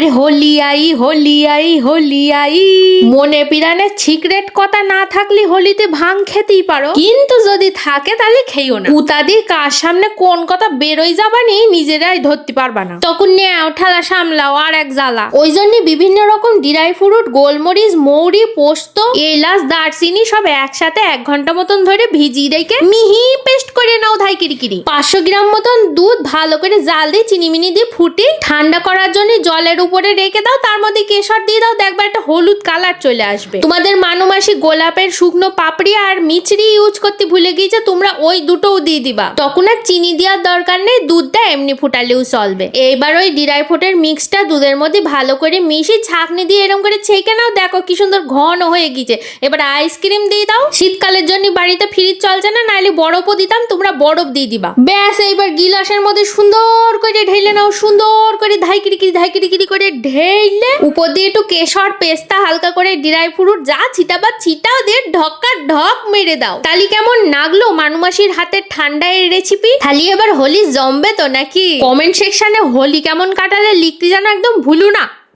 করে হোলি আই হোলি আই হোলি আই। মনে পিরানের সিক্রেট কথা না থাকলে হোলিতে ভাং খেতেই পারো, কিন্তু যদি থাকে তাহলে খেইও না। উতাদি কার সামনে কোন কথা বেরোই যাবানি নিজেরাই ধরতে পারবা না, তখন নেও ঠেলা সামলাও আর এক জ্বালা। ওই জন্য বিভিন্ন রকম ড্রাই ফ্রুট, গোলমরিচ, মৌরি, পোস্ত, এলাচ, দারচিনি সব একসাথে 1 ঘন্টা মতন ধরে ভিজিয়ে রেখে মিহি পেস্ট করে নাও ধাই কিরিকিরি। 500 গ্রাম মতন দুধ ভালো করে জাল দিয়ে চিনিমিনি দিয়ে ফুটে ঠান্ডা করার জন্য জলের উপরে রেখে দাও, তার মধ্যে কেশর দিয়ে দাও, দেখবা একটা হলুদ কালার চলে আসবে। তোমাদের মানুমাসি গোলাপের শুকনো পাপড়ি আর মিছরি ইউজ করতে ভুলে গিয়েছে, তোমরা ওই দুটোও দিয়ে দিবা, তখন আর চিনি দেওয়ার দরকার নেই, দুধটা এমনি ফুটালেও চলবে। এইবার ওই ড্রাই ফ্রুটের মিক্সটা দুধের মধ্যে ভালো করে মিশিয়ে ছাঁকনি দিয়ে এরকম করে ছেঁকে নাও, দেখো কি সুন্দর ঘন হয়ে গিয়েছে। এবার আইসক্রিম দিয়ে দাও, শীতকালের জন্য বাড়িতে ফ্রিজ চলছে না, নাইলে বরফও দিতাম, তোমরা বরফ দিয়ে দিবা। ব্যাস এইবার গিলাসের মধ্যে সুন্দর করে ঢেলে নাও, সুন্দর করে ধাইকিরি করে ঢেলে উপর দিয়ে একটু কেশর, পেস্তা, হালকা করে ড্রাই ফ্রুট যা ছিটাবা ছিটাও দিয়ে ঢক্কা ঢক মেরে দাও। তালি কেমন লাগলো মানুমাসির হাতের ঠান্ডা এর রেসিপি? তাহলে এবার হোলি জমবে তো নাকি? কমেন্ট সেকশনে হোলি কেমন কাটালে লিখতে জানো একদম ভুলো না।